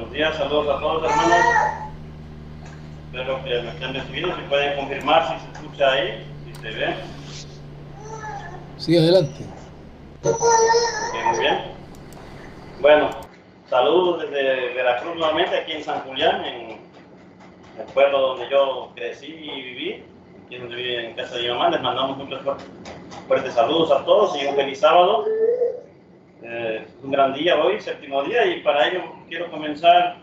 Buenos días, saludos a todos, hermanos. Espero que me estén recibiendo. Si pueden confirmar si se escucha ahí, si se ve. Sí, adelante. Muy bien. Bueno, saludos desde Veracruz nuevamente, aquí en San Julián, en el pueblo donde yo crecí y viví, aquí donde viví en casa de mi mamá. Les mandamos muchos fuertes saludos a todos y un feliz sábado. Un gran día hoy, séptimo día, y para ello quiero comenzar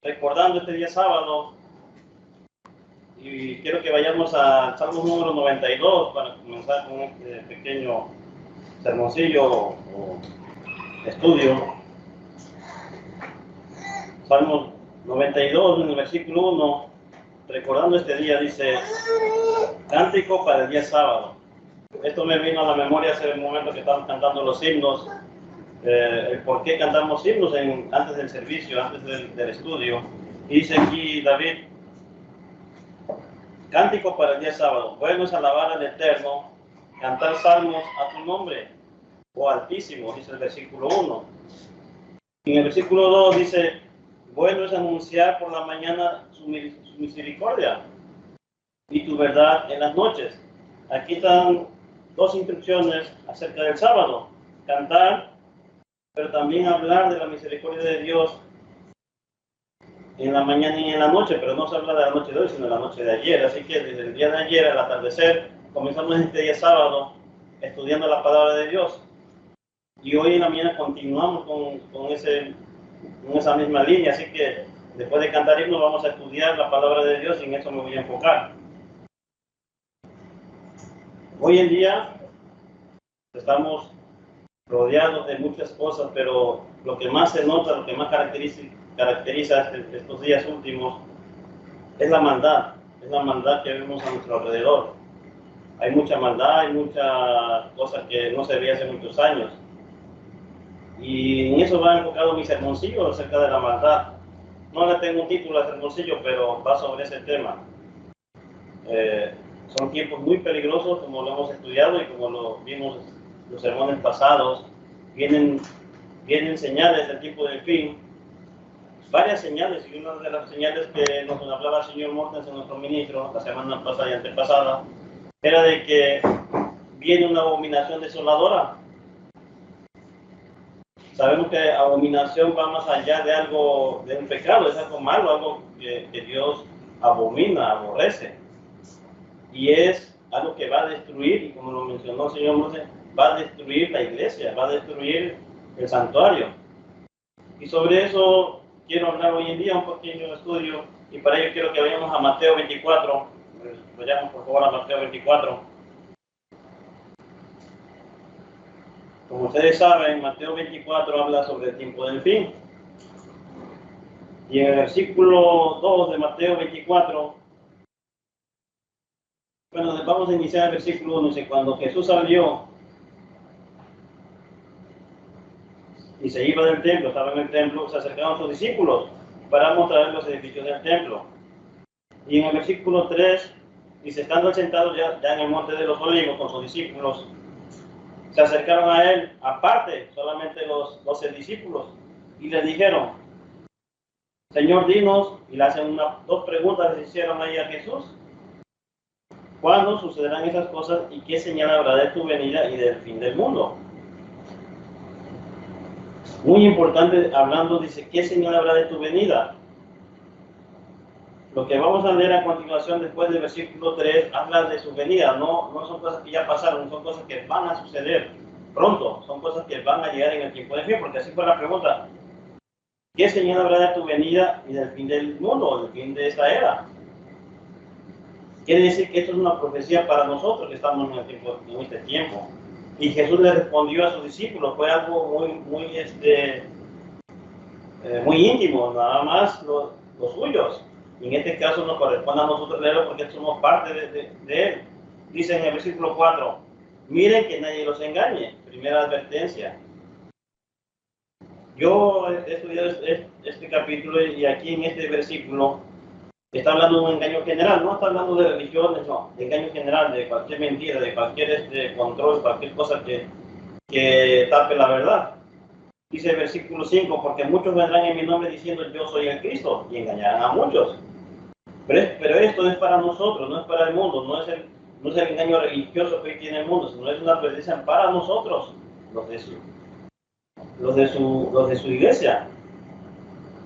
recordando este día sábado. Y quiero que vayamos al Salmo número 92 para comenzar con este pequeño sermoncillo o estudio. Salmo 92, en el versículo 1, recordando este día, dice: cántico para el día sábado. Esto me vino a la memoria hace un momento que estábamos cantando los himnos, el por qué cantamos himnos antes del servicio, antes del estudio. Y dice aquí David: cántico para el día sábado. Bueno es alabar al Eterno, cantar salmos a tu nombre, oh Altísimo, dice el versículo 1. Y en el versículo 2 dice: bueno es anunciar por la mañana su misericordia y tu verdad en las noches. Aquí están dos instrucciones acerca del sábado: cantar, pero también hablar de la misericordia de Dios en la mañana y en la noche, pero no se habla de la noche de hoy, sino de la noche de ayer. Así que desde el día de ayer, al atardecer, comenzamos este día sábado estudiando la palabra de Dios. Y hoy en la mañana continuamos con esa misma línea. Así que después de cantar himnos vamos a estudiar la palabra de Dios y en eso me voy a enfocar. Hoy en día estamos rodeados de muchas cosas, pero lo que más se nota, lo que más caracteriza estos días últimos es la maldad que vemos a nuestro alrededor. Hay mucha maldad, hay muchas cosas que no se veía hace muchos años. Y en eso va enfocado mi sermoncillo acerca de la maldad. No le tengo un título al sermoncillo, pero va sobre ese tema. Son tiempos muy peligrosos, como lo hemos estudiado y como lo vimos en los sermones pasados. Vienen señales del tiempo del fin, varias señales, y una de las señales que nos hablaba el señor Mortensen, nuestro ministro, la semana pasada y antepasada, era de que viene una abominación desoladora. Sabemos que abominación va más allá de un pecado, es algo malo, algo que Dios abomina, aborrece. Y es algo que va a destruir, y como lo mencionó el señor Mortensen, va a destruir la iglesia, va a destruir el santuario. Y sobre eso quiero hablar hoy en día, un pequeño estudio, y para ello quiero que vayamos a Mateo 24. Vayamos por favor a Mateo 24. Como ustedes saben, Mateo 24 habla sobre el tiempo del fin. Y en el versículo 2 de Mateo 24, bueno, vamos a iniciar el versículo 1, dice: cuando Jesús salió y se iba del templo, estaba en el templo, se acercaron sus discípulos para mostrar los edificios del templo. Y en el versículo 3 dice: estando sentados ya en el monte de los olivos con sus discípulos, se acercaron a él aparte, solamente los 12 discípulos, y le dijeron: Señor, dinos, y le hacen dos preguntas, les hicieron ahí a Jesús: ¿cuándo sucederán esas cosas y qué señal habrá de tu venida y del fin del mundo? Muy importante, hablando, dice: ¿qué señal habrá de tu venida? Lo que vamos a leer a continuación, después del versículo 3, habla de su venida. No son cosas que ya pasaron, son cosas que van a suceder pronto, son cosas que van a llegar en el tiempo del fin, porque así fue la pregunta: ¿qué señal habrá de tu venida y del fin del mundo, del fin de esta era? Quiere decir que esto es una profecía para nosotros que estamos en este tiempo. Y Jesús le respondió a sus discípulos, fue algo muy íntimo, nada más los suyos. Y en este caso nos corresponde a nosotros leerlo porque somos parte de él. Dice en el versículo 4, miren que nadie los engañe. Primera advertencia. Yo he estudiado este capítulo y aquí en este versículo está hablando de un engaño general, no está hablando de religiones, no, de engaño general, de cualquier mentira, de cualquier control, cualquier cosa que tape la verdad. Dice el versículo 5, porque muchos vendrán en mi nombre diciendo yo soy el Cristo y engañarán a muchos. Pero esto es para nosotros, no es para el mundo, no es el engaño religioso que hoy tiene el mundo, sino es una advertencia para nosotros, los de su iglesia.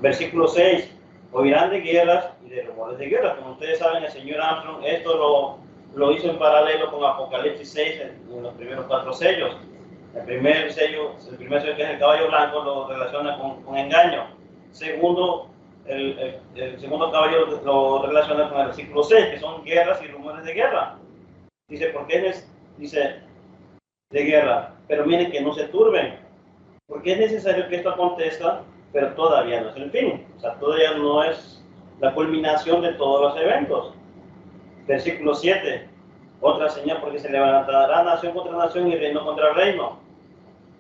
Versículo 6, oirán de guerras y de rumores de guerras. Como ustedes saben, el señor Armstrong esto lo hizo en paralelo con Apocalipsis 6 en los primeros 4 sellos. El primer sello que es el caballo blanco lo relaciona con engaño. Segundo, el segundo caballo lo relaciona con el versículo 6, que son guerras y rumores de guerra. Dice, ¿por qué dice de guerra? Pero miren que no se turben, porque es necesario que esto acontezca, pero todavía no es el fin. O sea, todavía no es la culminación de todos los eventos. Versículo 7, otra señal, porque se levantará nación contra nación y reino contra reino.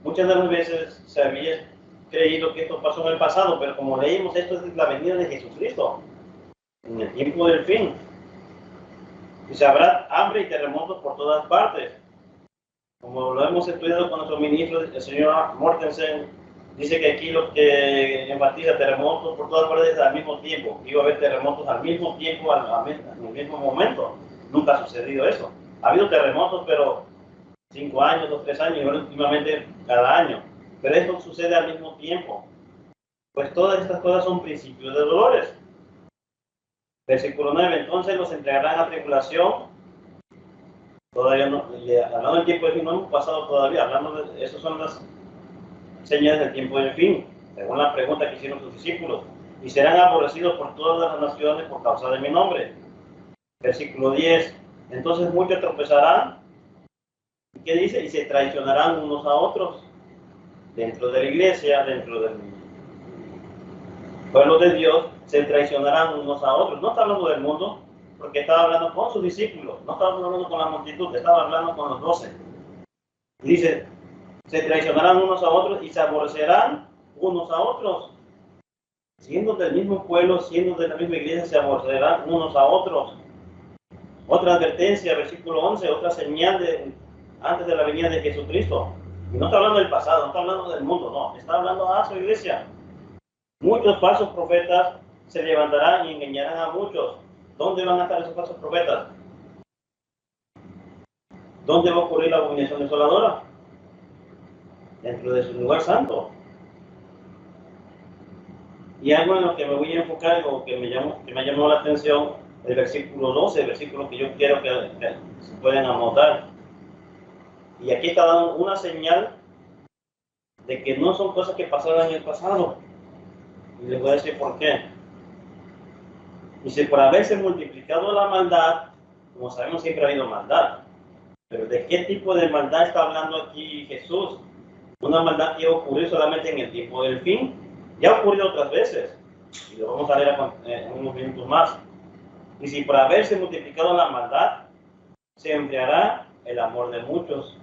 Muchas de las veces se había creído que esto pasó en el pasado, pero como leímos, esto es la venida de Jesucristo, en el tiempo del fin. Y se habrá hambre y terremotos por todas partes. Como lo hemos estudiado con nuestro ministro, el señor Mortensen, dice que aquí lo que enfatiza terremotos por todas partes al mismo tiempo. Iba a haber terremotos al mismo tiempo, en el mismo momento. Nunca ha sucedido eso. Ha habido terremotos, pero 5 años, 2, 3 años, y últimamente cada año. Pero esto sucede al mismo tiempo. Pues todas estas cosas son principios de dolores. Versículo 9, entonces los entregarán a tribulación. Todavía no, hablando del tiempo del fin, no hemos pasado todavía, hablando de, esas son las señales del tiempo del fin, según la pregunta que hicieron sus discípulos. Y serán aborrecidos por todas las naciones por causa de mi nombre. Versículo 10, entonces muchos tropezarán. ¿Qué dice? Y se traicionarán unos a otros. Dentro de la iglesia, dentro del pueblo de Dios, se traicionarán unos a otros. No está hablando del mundo, porque estaba hablando con sus discípulos, no estaba hablando con la multitud, estaba hablando con los 12. Dice, se traicionarán unos a otros y se aborrecerán unos a otros. Siendo del mismo pueblo, siendo de la misma iglesia, se aborrecerán unos a otros. Otra advertencia, versículo 11, otra señal antes de la venida de Jesucristo. Y no está hablando del pasado, no está hablando del mundo, no, está hablando a su iglesia. Muchos falsos profetas se levantarán y engañarán a muchos. ¿Dónde van a estar esos falsos profetas? ¿Dónde va a ocurrir la abominación desoladora? Dentro de su lugar santo. Y algo en lo que me voy a enfocar, algo que me llamó la atención, el versículo 12, el versículo que yo quiero que se puedan anotar. Y aquí está dando una señal de que no son cosas que pasaron en el pasado. Y les voy a decir por qué. Dice, por haberse multiplicado la maldad, como sabemos siempre ha habido maldad. Pero ¿de qué tipo de maldad está hablando aquí Jesús? Una maldad que ocurrió solamente en el tiempo del fin. Ya ha ocurrido otras veces. Y lo vamos a ver en unos minutos más. Y si por haberse multiplicado la maldad, se enfriará el amor de muchos.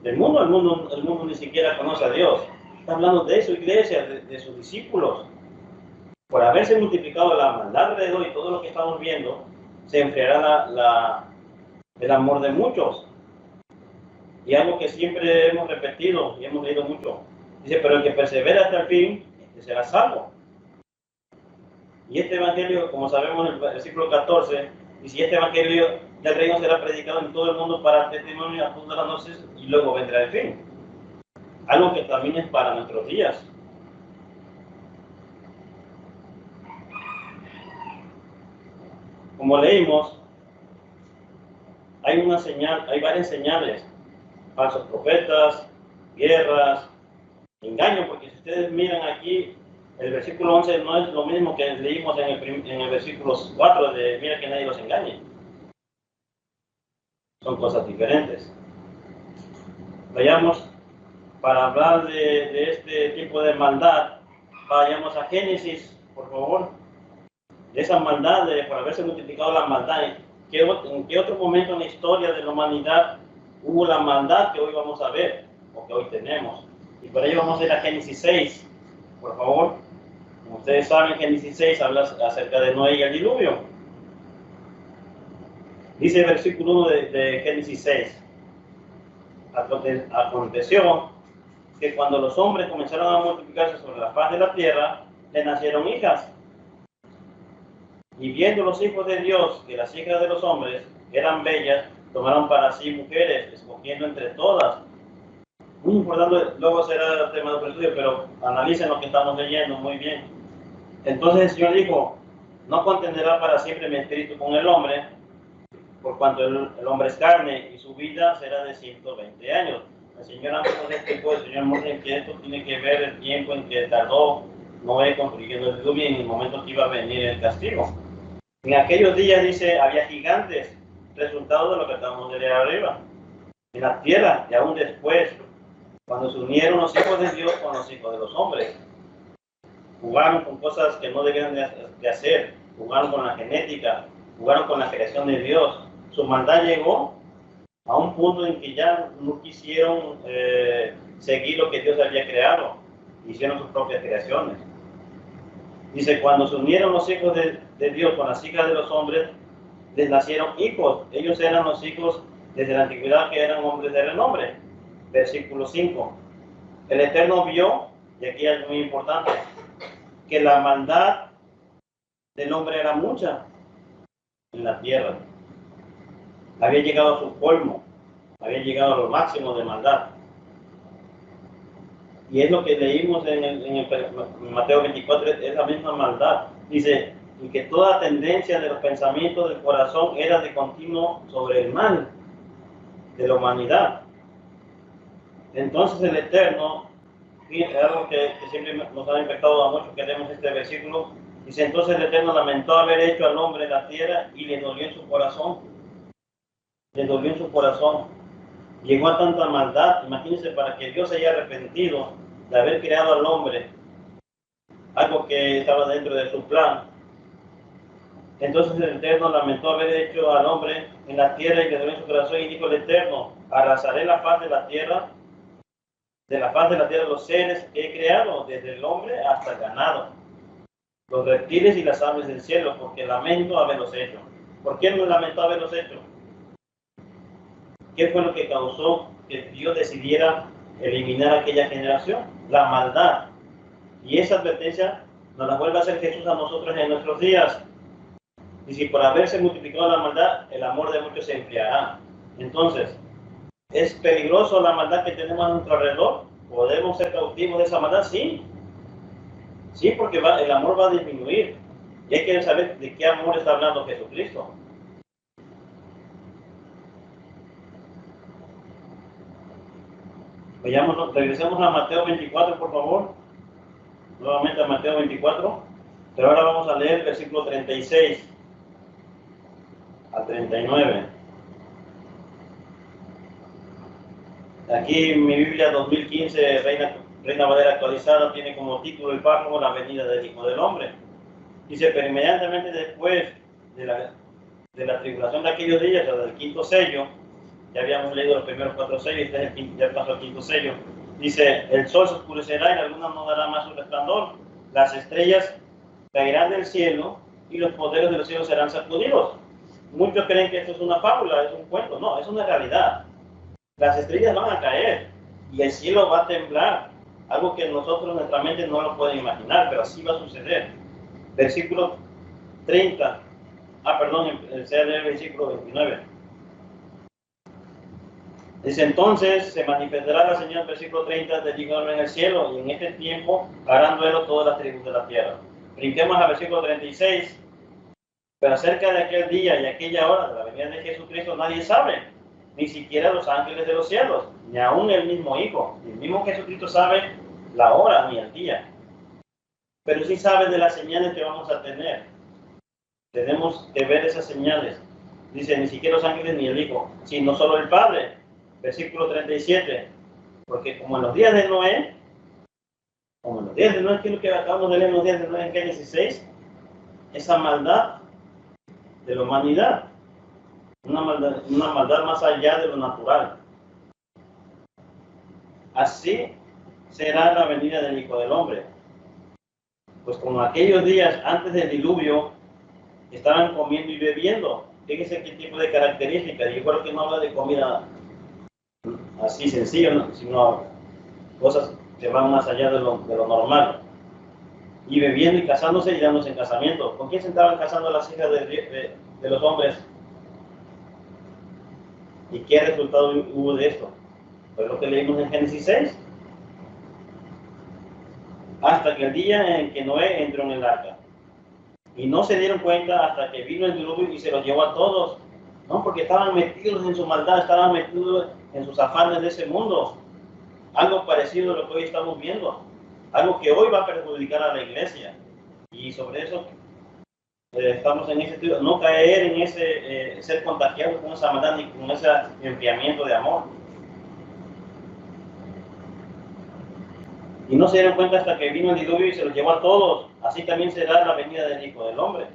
El mundo ni siquiera conoce a Dios. Está hablando de su iglesia, de sus discípulos. Por haberse multiplicado la maldad alrededor y todo lo que estamos viendo, se enfriará el amor de muchos. Y algo que siempre hemos repetido y hemos leído mucho. Dice, pero el que persevera hasta el fin, será salvo. Y este evangelio, como sabemos en el versículo 14, dice, y este evangelio del reino será predicado en todo el mundo para testimonio a todas las noches y luego vendrá el fin. Algo que también es para nuestros días. Como leímos, hay varias señales, falsos profetas, guerras, engaño, porque si ustedes miran aquí, el versículo 11 no es lo mismo que leímos en el versículo 4 de mira que nadie los engañe. Son cosas diferentes. Vayamos, para hablar de este tipo de maldad, vayamos a Génesis, por favor. De esa maldad, por haberse multiplicado la maldad, ¿en qué otro momento en la historia de la humanidad hubo la maldad que hoy vamos a ver, o que hoy tenemos? Y por ello vamos a ir a Génesis 6, por favor. Como ustedes saben, Génesis 6 habla acerca de Noé y el diluvio. Dice el versículo 1 de Génesis 6. Aconteció que cuando los hombres comenzaron a multiplicarse sobre la faz de la tierra, le nacieron hijas. Y viendo los hijos de Dios que las hijas de los hombres eran bellas, tomaron para sí mujeres, escogiendo entre todas. Muy importante, luego será el tema del estudio, pero analicen lo que estamos leyendo muy bien. Entonces el Señor dijo, no contenderá para siempre mi espíritu con el hombre, por cuanto el hombre es carne y su vida será de 120 años. El Señor antes nos explicó, el Señor muestra que esto tiene que ver el tiempo en que tardó Noé construyendo el diluvio y en el momento que iba a venir el castigo. En aquellos días, dice, había gigantes, resultado de lo que acabamos de leer arriba, en la tierra, y aún después, cuando se unieron los hijos de Dios con los hijos de los hombres. Jugaron con cosas que no debían de hacer, jugaron con la genética, jugaron con la creación de Dios. Su maldad llegó a un punto en que ya no quisieron seguir lo que Dios había creado, hicieron sus propias creaciones. Dice, cuando se unieron los hijos de Dios con las hijas de los hombres, les nacieron hijos. Ellos eran los hijos desde la antigüedad que eran hombres de renombre. Versículo 5. El Eterno vio, y aquí es muy importante, que la maldad del hombre era mucha en la tierra. Había llegado a su colmo, había llegado a lo máximo de maldad. Y es lo que leímos en Mateo 24, es la misma maldad. Dice, y que toda tendencia de los pensamientos del corazón era de continuo sobre el mal de la humanidad. Entonces el Eterno, es algo que siempre nos ha impactado a muchos que leemos este versículo, dice, entonces el Eterno lamentó haber hecho al hombre en la tierra y le dolió en su corazón. Le dolió en su corazón. Llegó a tanta maldad, imagínense, para que Dios se haya arrepentido de haber creado al hombre, algo que estaba dentro de su plan. Entonces el Eterno lamentó haber hecho al hombre en la tierra y le dolió en su corazón y dijo el Eterno, arrasaré la faz de la tierra los seres que he creado, desde el hombre hasta el ganado, los reptiles y las aves del cielo, porque lamento haberlos hecho. ¿Por qué no lamentó haberlos hecho? ¿Qué fue lo que causó que Dios decidiera eliminar aquella generación? La maldad. Y esa advertencia nos la vuelve a hacer Jesús a nosotros en nuestros días. Y si por haberse multiplicado la maldad, el amor de muchos se enfriará. Entonces, ¿es peligroso la maldad que tenemos a nuestro alrededor? ¿Podemos ser cautivos de esa maldad? Sí. Sí, porque el amor va a disminuir. Y hay que saber de qué amor está hablando Jesucristo. Regresemos a Mateo 24, por favor. Nuevamente a Mateo 24. Pero ahora vamos a leer el versículo 36 al 39. Aquí en mi Biblia 2015, Reina Valera actualizada, tiene como título el párrafo La venida del Hijo del Hombre. Dice, pero inmediatamente después de la tribulación de aquellos días, o del quinto sello, ya habíamos leído los primeros 4 sellos, ya pasó el quinto sello. Dice, el sol se oscurecerá y la luna no dará más su resplandor, las estrellas caerán del cielo y los poderes de los cielos serán sacudidos. Muchos creen que esto es una fábula, es un cuento. No, es una realidad. Las estrellas van a caer y el cielo va a temblar, algo que nosotros nuestra mente no lo puede imaginar, pero así va a suceder. Versículo 30, el versículo 29. Dice, entonces se manifestará la señal, versículo 30, del Hijo en el cielo, y en este tiempo harán duelo todas las tribus de la tierra. Brinquemos al versículo 36. Pero acerca de aquel día y aquella hora de la venida de Jesucristo nadie sabe, ni siquiera los ángeles de los cielos, ni aún el mismo Hijo. El mismo Jesucristo sabe la hora ni el día. Pero sí sabe de las señales que vamos a tener. Tenemos que ver esas señales. Dice, ni siquiera los ángeles ni el Hijo, sino solo el Padre. Versículo 37. Porque como en los días de Noé, ¿qué es lo que acabamos de leer en los días de Noé en Génesis 6? Esa maldad de la humanidad. Una maldad más allá de lo natural. Así será la venida del Hijo del Hombre. Pues como aquellos días antes del diluvio estaban comiendo y bebiendo. Fíjense qué tipo de características. Yo creo que no habla de comida así sencilla, sino cosas que van más allá de lo normal. Y bebiendo y casándose y dándose en casamiento. ¿Con quién se estaban casando las hijas de los hombres? ¿Y qué resultado hubo de esto? Pues lo que leímos en Génesis 6. Hasta que el día en que Noé entró en el arca. Y no se dieron cuenta hasta que vino el diluvio y se los llevó a todos. No, porque estaban metidos en su maldad, estaban metidos en sus afanes de ese mundo. Algo parecido a lo que hoy estamos viendo. Algo que hoy va a perjudicar a la iglesia. Y sobre eso estamos en ese estudio. No caer en ese ser contagiados con esa maldad ni con ese enfriamiento de amor. Y no se dieron cuenta hasta que vino el diluvio y se los llevó a todos. Así también será la venida del Hijo del Hombre.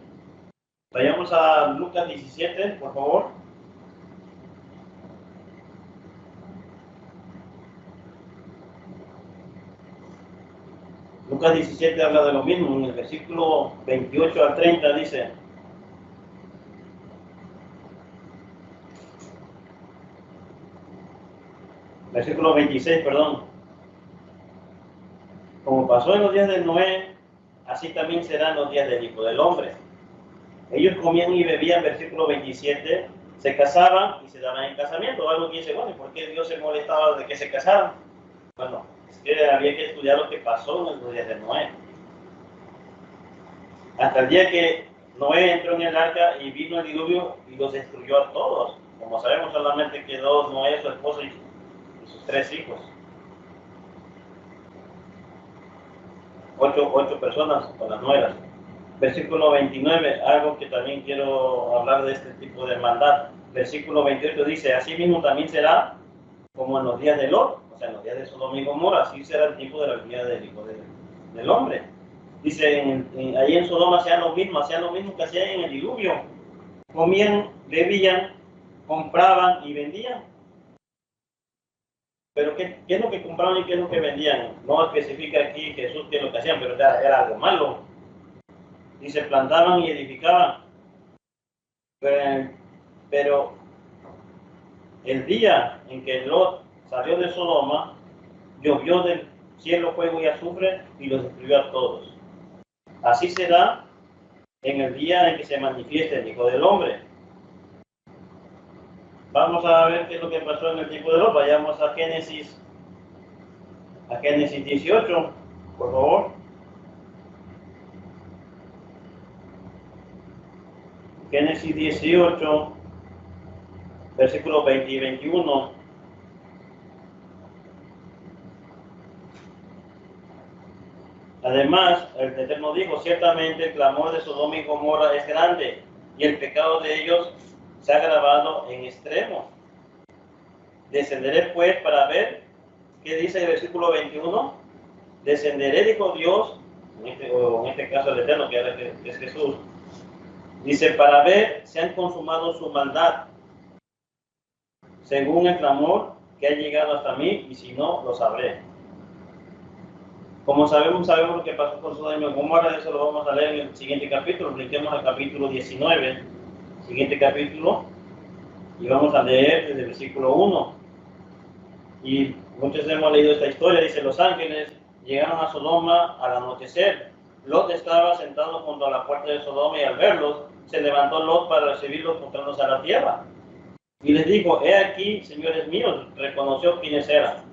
Vayamos a Lucas 17, por favor. Lucas 17 habla de lo mismo. En el versículo 28 al 30 dice: versículo 26, perdón. Como pasó en los días de Noé, así también serán los días del Hijo del Hombre. Ellos comían y bebían, versículo 27, se casaban y se daban en casamiento. Algo que dice, bueno, ¿por qué Dios se molestaba de que se casaran? Bueno, es que había que estudiar lo que pasó en los días de Noé. Hasta el día que Noé entró en el arca y vino el diluvio y los destruyó a todos. Como sabemos, solamente quedó Noé, su esposo y sus 3 hijos. 8 personas con las nueras. Versículo 29, algo que también quiero hablar de este tipo de maldad. Versículo 28 dice: así mismo también será como en los días de Lot, o sea, en los días de Sodoma y Gomorra, así será el tiempo de la venida del Hijo del Hombre. Dice, ahí en Sodoma hacían lo mismo que hacían en el diluvio. Comían, bebían, compraban y vendían. Pero ¿qué es lo que compraban y qué es lo que vendían? No especifica aquí Jesús qué es lo que hacían, pero era algo malo. Dice, plantaban y edificaban. Pero el día en que Lot salió de Sodoma, llovió del cielo fuego y azufre y los destruyó a todos. Así será en el día en que se manifieste el Hijo del Hombre. Vamos a ver qué es lo que pasó en el tiempo de Lot. Vayamos a Génesis 18, por favor. Génesis 18, versículos 20 y 21. Además, el Eterno dijo, ciertamente el clamor de Sodoma y Gomorra es grande, y el pecado de ellos se ha agravado en extremo. Descenderé pues para ver, ¿qué dice el versículo 21? Descenderé, dijo Dios, en este caso el Eterno, que es Jesús, dice, para ver si han consumado su maldad, según el clamor que ha llegado hasta mí, y si no, lo sabré. Como sabemos lo que pasó con Sodoma y Gomorra, eso lo vamos a leer en el siguiente capítulo. Brinquemos al capítulo 19, siguiente capítulo, y vamos a leer desde el versículo 1. Y muchos hemos leído esta historia. Dice, los ángeles llegaron a Sodoma al anochecer. Lot estaba sentado junto a la puerta de Sodoma y al verlos, se levantó Lot para recibirlos postrándose a la tierra. Y les dijo, he aquí, señores míos, reconoció quiénes eran.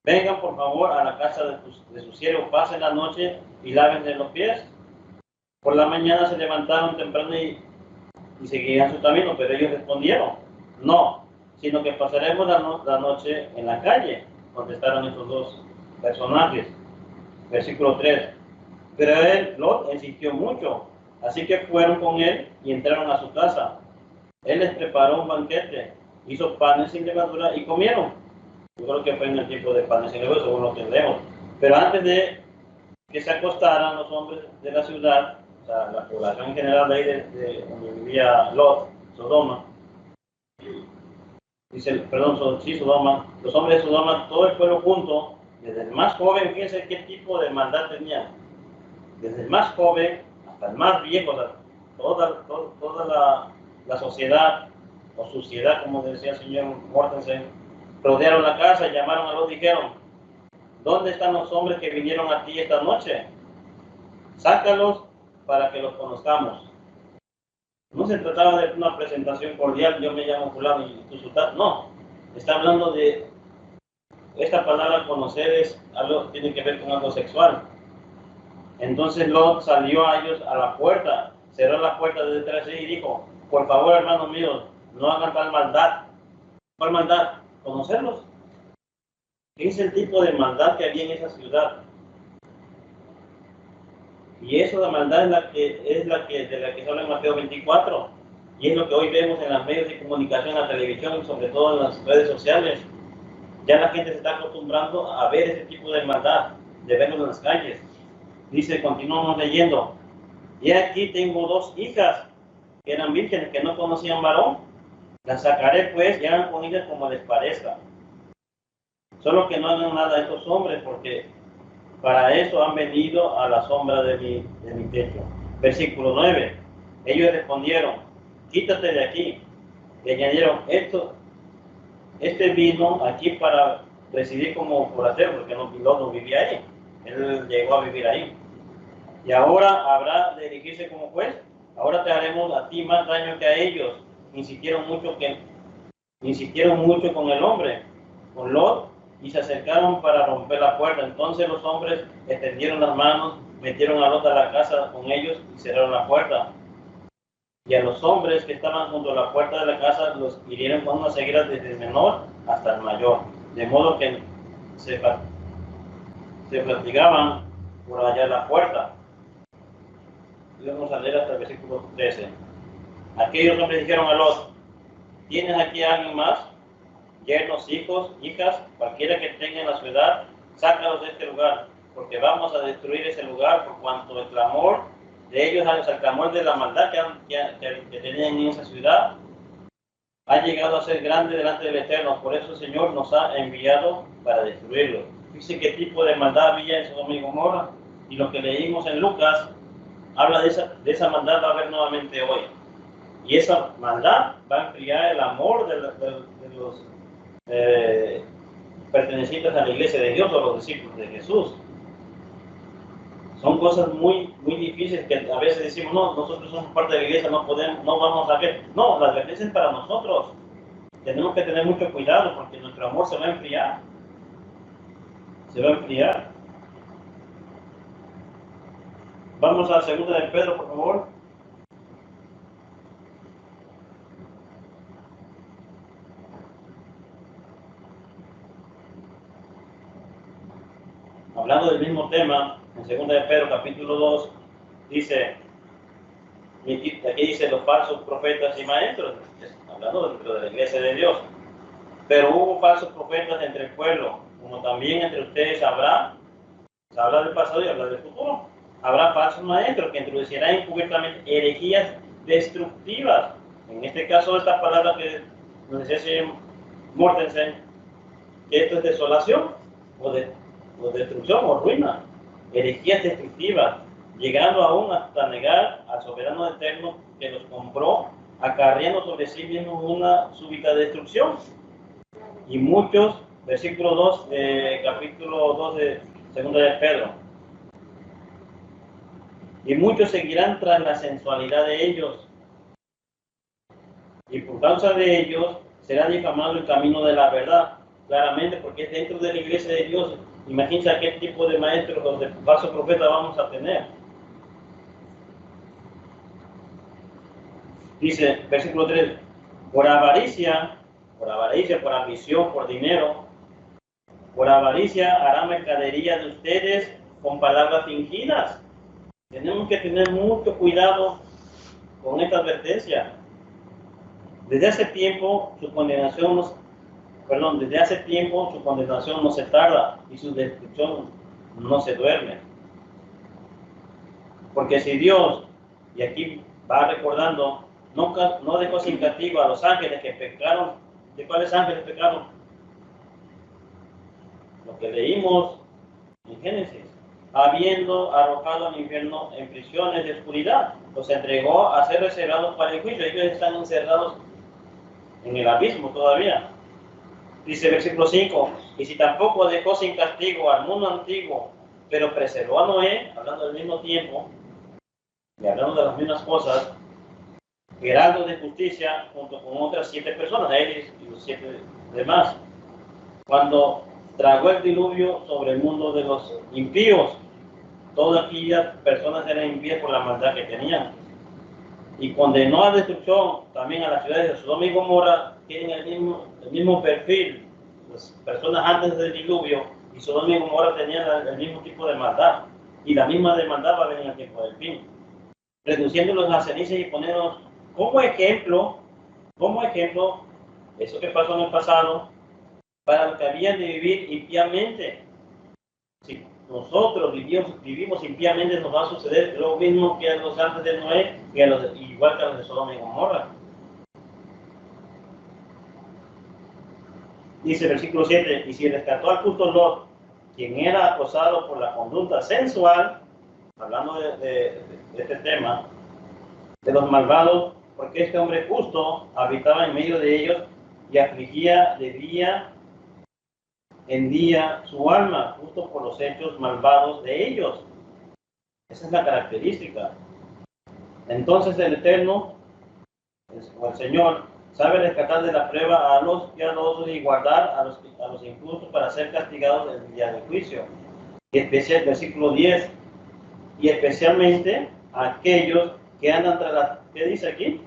Vengan por favor a la casa de su siervo, pasen la noche y lávense los pies. Por la mañana se levantaron temprano y seguían su camino, pero ellos respondieron, no, sino que pasaremos la noche en la calle, contestaron estos dos personajes. Versículo 3. Pero él, Lot, insistió mucho, así que fueron con él y entraron a su casa. Él les preparó un banquete, hizo panes sin levadura y comieron. Yo creo que fue en el tiempo de panes sin levadura, según lo que leemos. Pero antes de que se acostaran los hombres de la ciudad, o sea, la población en general de ahí de donde vivía Lot, Sodoma, dice, perdón, Sodoma, los hombres de Sodoma, todo el pueblo junto, desde el más joven, fíjense qué tipo de maldad tenían, desde el más joven hasta el más viejo, o sea, toda la sociedad, o suciedad, como decía el señor Mortensen, rodearon la casa, llamaron a Lot, dijeron, ¿dónde están los hombres que vinieron a ti esta noche? Sácalos para que los conozcamos. No se trataba de una presentación cordial, yo me llamo fulano y tú sultán. No, está hablando de, esta palabra conocer es algo, tiene que ver con algo sexual. Entonces Lot salió a ellos a la puerta, cerró la puerta de detrás de sí y dijo, por favor, hermanos míos, no hagan tal maldad. ¿Cuál maldad? Conocerlos. ¿Qué es el tipo de maldad que había en esa ciudad? Y eso, la maldad de la que se habla en Mateo 24, y es lo que hoy vemos en los medios de comunicación, en la televisión y sobre todo en las redes sociales. Ya la gente se está acostumbrando a ver ese tipo de maldad, de verlo en las calles. Dice, continuamos leyendo, y aquí tengo 2 hijas que eran vírgenes, que no conocían varón. Las sacaré pues y hagan con ellas como les parezca. Solo que no hagan nada a estos hombres, porque para eso han venido a la sombra de mi techo. Versículo 9. Ellos respondieron, quítate de aquí. Y añadieron, este vino aquí para residir como forastero, porque no vivía ahí. Él llegó a vivir ahí. Y ahora habrá de erigirse como juez. Ahora te haremos a ti más daño que a ellos. Insistieron mucho con el hombre, con Lot, y se acercaron para romper la puerta. Entonces los hombres extendieron las manos, metieron a Lot a la casa con ellos y cerraron la puerta. Y a los hombres que estaban junto a la puerta de la casa los hirieron con una ceguera desde el menor hasta el mayor, de modo que se fatigaban por hallar la puerta. Y vamos a leer hasta el versículo 13. Aquellos hombres dijeron a Lot, ¿tienes aquí a alguien más? Yernos, hijos, hijas, cualquiera que tenga en la ciudad, sácalos de este lugar, porque vamos a destruir ese lugar por cuanto el clamor de ellos, el clamor de la maldad que tenían en esa ciudad, ha llegado a ser grande delante del Eterno. Por eso el Señor nos ha enviado para destruirlo. Dice qué tipo de maldad había en Sodoma y Gomorra, y lo que leímos en Lucas habla de esa maldad, va a haber nuevamente hoy. Y esa maldad va a enfriar el amor de los pertenecientes a la iglesia de Dios o los discípulos de Jesús. Son cosas muy difíciles que a veces decimos, no, nosotros somos parte de la iglesia, no vamos a ver. No, la advertencia es para nosotros. Tenemos que tener mucho cuidado porque nuestro amor se va a enfriar. Se va a enfriar. Vamos a la segunda de Pedro, por favor. Hablando del mismo tema, en segunda de Pedro, capítulo 2, dice, aquí dice los falsos profetas y maestros, hablando dentro de la iglesia de Dios. Pero hubo falsos profetas entre el pueblo, como también entre ustedes habrá, se habla del pasado y habla del futuro. Habrá falsos maestros que introducirán encubiertamente herejías destructivas. En este caso, esta palabra que nos decía Mortensen, que esto es desolación o destrucción o ruina. Herejías destructivas, llegando aún hasta negar al soberano eterno que los compró, acarreando sobre sí mismos una súbita destrucción. Y muchos, versículo 2 de capítulo 2 de segunda de Pedro, y muchos seguirán tras la sensualidad de ellos, y por causa de ellos será difamado el camino de la verdad, claramente, porque es dentro de la iglesia de Dios. Imagínense a qué tipo de maestros o de falsos profetas vamos a tener. Dice, versículo 3, por avaricia, por ambición, por dinero, por avaricia hará mercadería de ustedes con palabras fingidas. Tenemos que tener mucho cuidado con esta advertencia. Desde hace tiempo su condenación no se tarda y su destrucción no se duerme. Porque si Dios, y aquí va recordando, no dejó sin castigo a los ángeles que pecaron. ¿De cuáles ángeles pecaron? Lo que leímos en Génesis. Habiendo arrojado al infierno en prisiones de oscuridad, los entregó a ser reservados para el juicio. Ellos están encerrados en el abismo todavía. Dice versículo 5, y si tampoco dejó sin castigo al mundo antiguo, pero preservó a Noé, hablando del mismo tiempo, y hablando de las mismas cosas, heraldo de justicia, junto con otras 7 personas, él y los 7 demás, cuando tragó el diluvio sobre el mundo de los impíos, todas aquellas personas eran impías por la maldad que tenían. Y condenó a destrucción también a las ciudades de Sodoma y Gomorra, tienen el mismo perfil. Las personas antes del diluvio y Sodoma y Gomorra tenían el mismo tipo de maldad. Y la misma de maldad va a venir al tiempo del fin. Reduciéndolos a cenizas y ponerlos como ejemplo, eso que pasó en el pasado, para los que habían de vivir impíamente. Si nosotros vivimos impíamente, nos va a suceder lo mismo que a los antes de Noé, igual que a los de Sodoma y Gomorra. Dice el versículo 7, y si rescató al justo Lot, quien era acosado por la conducta sensual, hablando de este tema, de los malvados, porque este hombre justo habitaba en medio de ellos y afligía de día en día su alma, justo por los hechos malvados de ellos. Esa es la característica. Entonces el Eterno, o el Señor, sabe rescatar de la prueba a los piadosos y guardar a los injustos para ser castigados en el día del juicio. Y especial, versículo 10, y especialmente a aquellos que andan tras las, ¿qué dice aquí?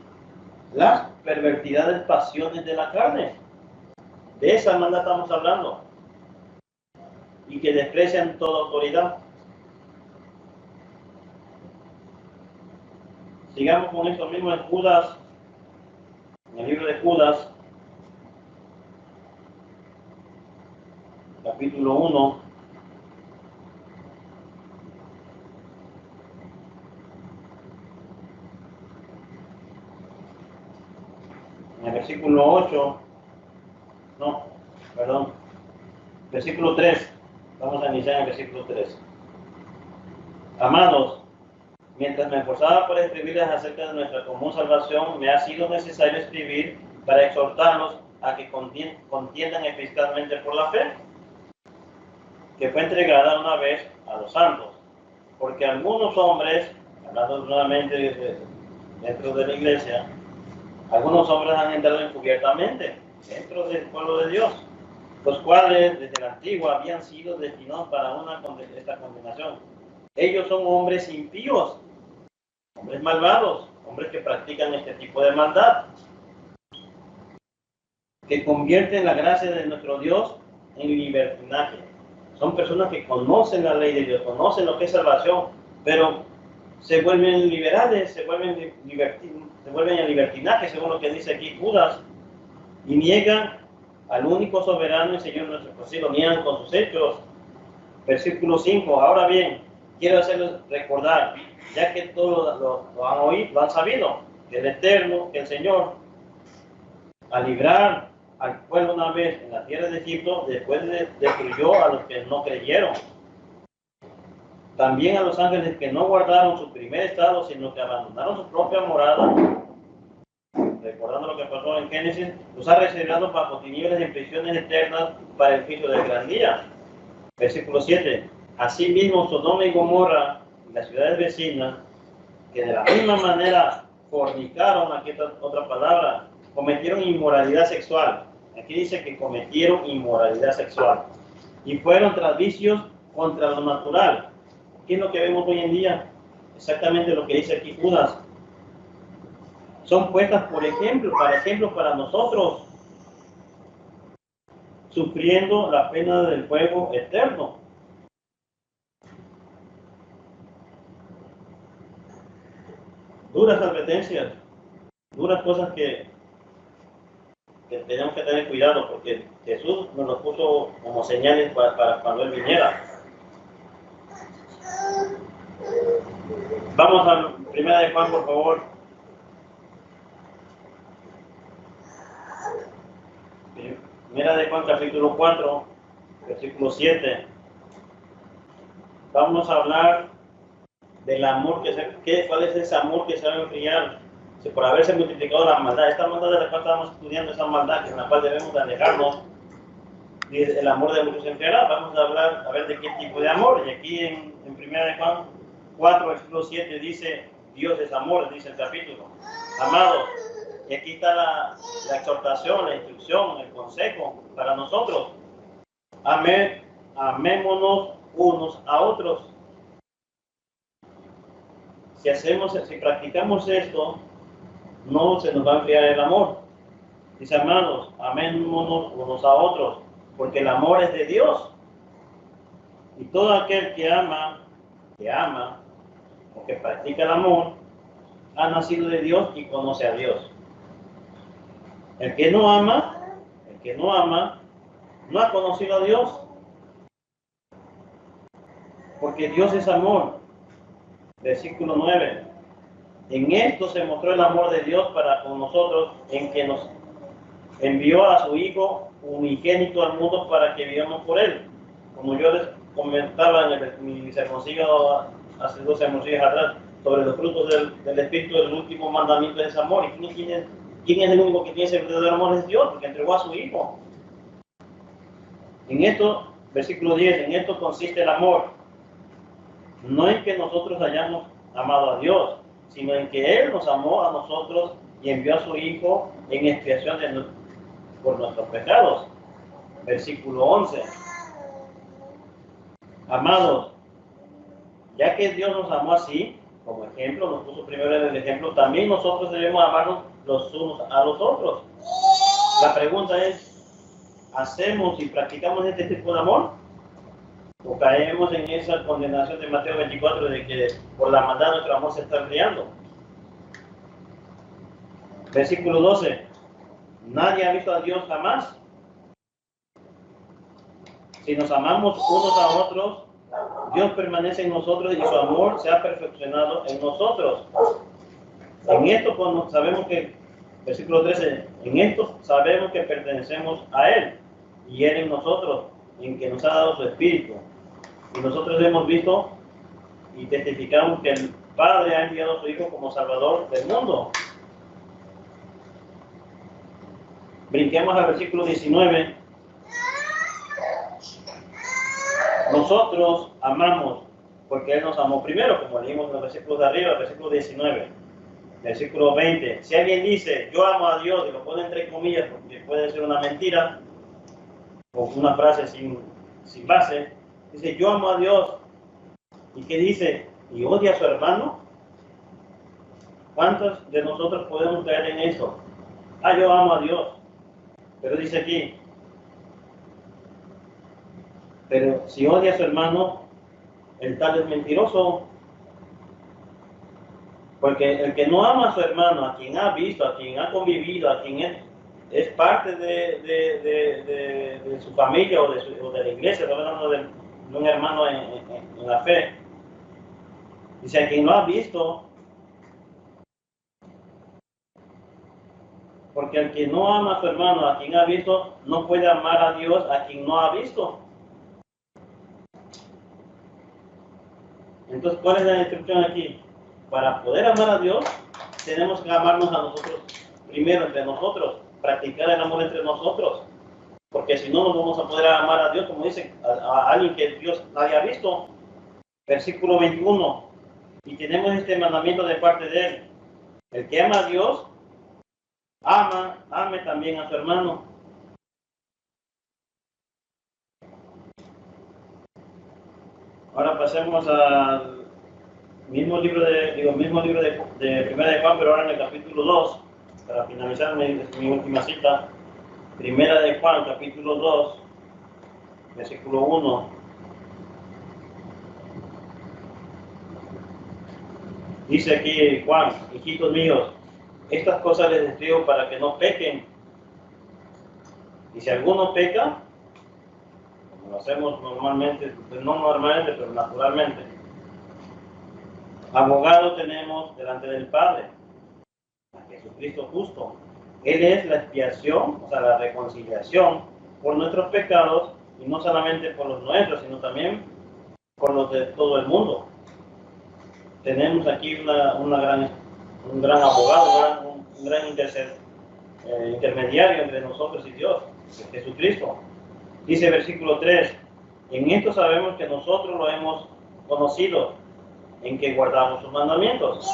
Las pervertidas pasiones de la carne. De esa maldad estamos hablando. Y que desprecian toda autoridad. Sigamos con esto mismo en Judas, en el libro de Judas, capítulo 1. En el versículo 8, versículo 3, vamos a iniciar en el versículo 3. Amados, mientras me esforzaba por escribirles acerca de nuestra común salvación, me ha sido necesario escribir para exhortarlos a que contiendan eficazmente por la fe, que fue entregada una vez a los santos, porque algunos hombres, hablando nuevamente dentro de la iglesia, algunos hombres han entrado encubiertamente dentro del pueblo de Dios, los cuales desde la antigua habían sido destinados para esta condenación. Ellos son hombres impíos, hombres malvados, hombres que practican este tipo de maldad, que convierten la gracia de nuestro Dios en libertinaje. Son personas que conocen la ley de Dios, conocen lo que es salvación, pero se vuelven liberales, se vuelven a libertinaje, según lo que dice aquí Judas, y niegan al único soberano y Señor nuestro Dios, lo niegan con sus hechos. Versículo 5, ahora bien, quiero hacerles recordar, ya que todos lo han oído, lo han sabido, que el Eterno, que el Señor, al librar al pueblo una vez en la tierra de Egipto, después destruyó a los que no creyeron. También a los ángeles que no guardaron su primer estado, sino que abandonaron su propia morada, recordando lo que pasó en Génesis, los ha reservado bajo tinieblas en prisiones eternas para el juicio del gran día. Versículo 7. Asimismo, Sodoma y Gomorra y las ciudades vecinas, que de la misma manera fornicaron, aquí está otra palabra, cometieron inmoralidad sexual. Aquí dice que cometieron inmoralidad sexual. Y fueron tras vicios contra lo natural. ¿Qué es lo que vemos hoy en día? Exactamente lo que dice aquí Judas. Son puestas por ejemplo para nosotros, sufriendo la pena del fuego eterno. Duras advertencias, duras cosas que tenemos que tener cuidado, porque Jesús nos lo puso como señales para cuando Él viniera. Vamos a Primera de Juan, por favor. Primera de Juan, capítulo 4, versículo 7. Vamos a hablar del amor ¿cuál es ese amor que se va a enfriar? Por haberse multiplicado la maldad. Esta maldad de la cual estamos estudiando, esa maldad en la cual debemos de alejarnos, el amor de muchos se enfriará. Vamos a hablar, a ver de qué tipo de amor. Y aquí en 1 de Juan 4, versículo 7 dice, Dios es amor, dice el capítulo. Amados, y aquí está la exhortación, la instrucción, el consejo para nosotros. Amémonos unos a otros. Si practicamos esto, no se nos va a enfriar el amor. Dice, hermanos, amémonos unos a otros, porque el amor es de Dios. Y todo aquel que ama, o que practica el amor, ha nacido de Dios y conoce a Dios. El que no ama, no ha conocido a Dios, porque Dios es amor. Versículo 9. En esto se mostró el amor de Dios para con nosotros, en que nos envió a su Hijo unigénito al mundo para que vivamos por Él. Como yo les comentaba en mi sermoncillo hace 2 sermoncillos atrás, sobre los frutos del Espíritu, el último mandamiento es amor. ¿Y quién es el único que tiene ese verdadero amor? Es Dios, porque entregó a su Hijo. En esto, versículo 10, en esto consiste el amor. No en que nosotros hayamos amado a Dios, sino en que Él nos amó a nosotros y envió a su Hijo en expiación por nuestros pecados. Versículo 11. Amados, ya que Dios nos amó así, como ejemplo, nos puso primero en el ejemplo, también nosotros debemos amarnos los unos a los otros. La pregunta es, ¿hacemos y practicamos este tipo de amor? ¿O caemos en esa condenación de Mateo 24 de que por la maldad nuestro amor se está enfriando? Versículo 12. Nadie ha visto a Dios jamás. Si nos amamos unos a otros, Dios permanece en nosotros y su amor se ha perfeccionado en nosotros. En esto cuando sabemos que, versículo 13, en esto sabemos que pertenecemos a Él y Él en nosotros, en que nos ha dado su Espíritu. Y nosotros hemos visto y testificamos que el Padre ha enviado a su Hijo como Salvador del mundo. Brinquemos al versículo 19. Nosotros amamos porque Él nos amó primero, como leímos en los versículos de arriba, el versículo 19. Versículo 20. Si alguien dice, yo amo a Dios, y lo pone entre comillas porque puede ser una mentira o una frase sin base, dice, yo amo a Dios. ¿Y qué dice? ¿Y odia a su hermano? ¿Cuántos de nosotros podemos caer en eso? Yo amo a Dios. Pero dice aquí, pero si odia a su hermano, el tal es mentiroso. Porque el que no ama a su hermano, a quien ha visto, a quien ha convivido, a quien es parte de su familia o de la iglesia, estamos hablando de un hermano en la fe, dice, a quien no ha visto, porque el que no ama a su hermano, a quien ha visto, no puede amar a Dios a quien no ha visto. Entonces, ¿cuál es la instrucción aquí? Para poder amar a Dios, tenemos que amarnos a nosotros primero, entre nosotros, practicar el amor entre nosotros, porque si no, no vamos a poder amar a Dios, como dice, a alguien que Dios nadie ha visto. Versículo 21, y tenemos este mandamiento de parte de Él, el que ama a Dios, ame también a su hermano. Ahora pasemos al mismo libro de 1 de Juan, pero ahora en el capítulo 2, para finalizar mi última cita. 1 de Juan, capítulo 2, versículo 1. Dice aquí Juan, hijitos míos, estas cosas les escribo para que no pequen. Y si alguno peca, como lo hacemos normalmente, no normalmente, pero naturalmente, abogado tenemos delante del Padre, a Jesucristo justo. Él es la expiación, o sea, la reconciliación por nuestros pecados, y no solamente por los nuestros, sino también por los de todo el mundo. Tenemos aquí un gran abogado, un gran intermediario entre nosotros y Dios, Jesucristo. Dice versículo 3, en esto sabemos que nosotros lo hemos conocido, en que guardamos sus mandamientos.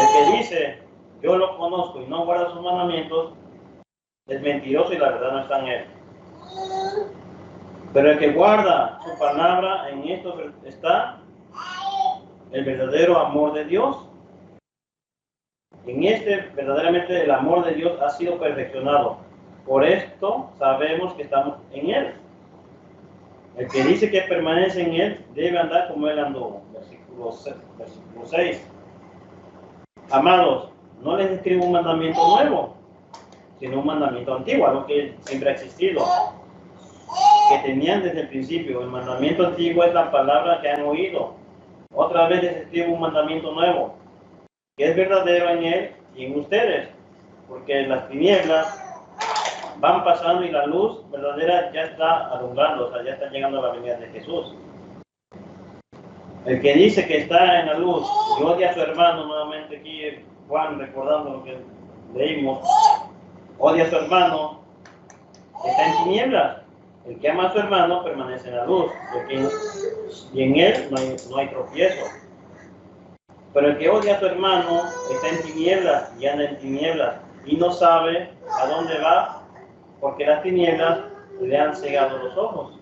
El que dice, yo lo conozco y no guarda sus mandamientos, es mentiroso y la verdad no está en él. Pero el que guarda su palabra, en esto está el verdadero amor de Dios. En este, verdaderamente, el amor de Dios ha sido perfeccionado. Por esto sabemos que estamos en Él. El que dice que permanece en Él debe andar como Él andó. Versículo 6. Amados, no les escribo un mandamiento nuevo, sino un mandamiento antiguo, algo que siempre ha existido, que tenían desde el principio. El mandamiento antiguo es la palabra que han oído. Otra vez les escribo un mandamiento nuevo, que es verdadero en Él y en ustedes, porque las tinieblas van pasando y la luz verdadera ya está alumbrando, o sea, ya está llegando a la venida de Jesús. El que dice que está en la luz y odia a su hermano, nuevamente aquí Juan recordando lo que leímos, odia a su hermano, está en tinieblas. El que ama a su hermano permanece en la luz, y en él no hay tropiezo. Pero el que odia a su hermano está en tinieblas y anda en tinieblas y no sabe a dónde va, porque las tinieblas le han cegado los ojos.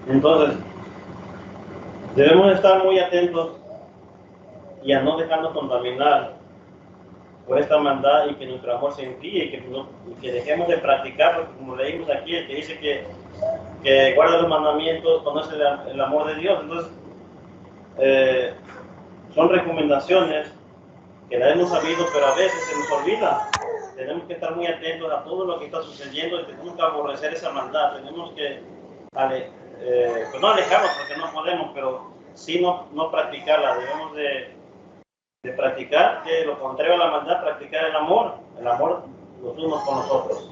Entonces, debemos estar muy atentos y a no dejarnos contaminar por esta maldad y que nuestro amor se enfríe y que dejemos de practicar, porque como leímos aquí, el que dice que guarda los mandamientos conoce el amor de Dios. Entonces, son recomendaciones que la hemos sabido, pero a veces se nos olvida. Tenemos que estar muy atentos a todo lo que está sucediendo y tenemos que aborrecer esa maldad. Tenemos que pues no alejarnos porque no podemos, pero sí no practicarla. Debemos de practicar, que lo contrario a la maldad, practicar el amor los unos con los otros.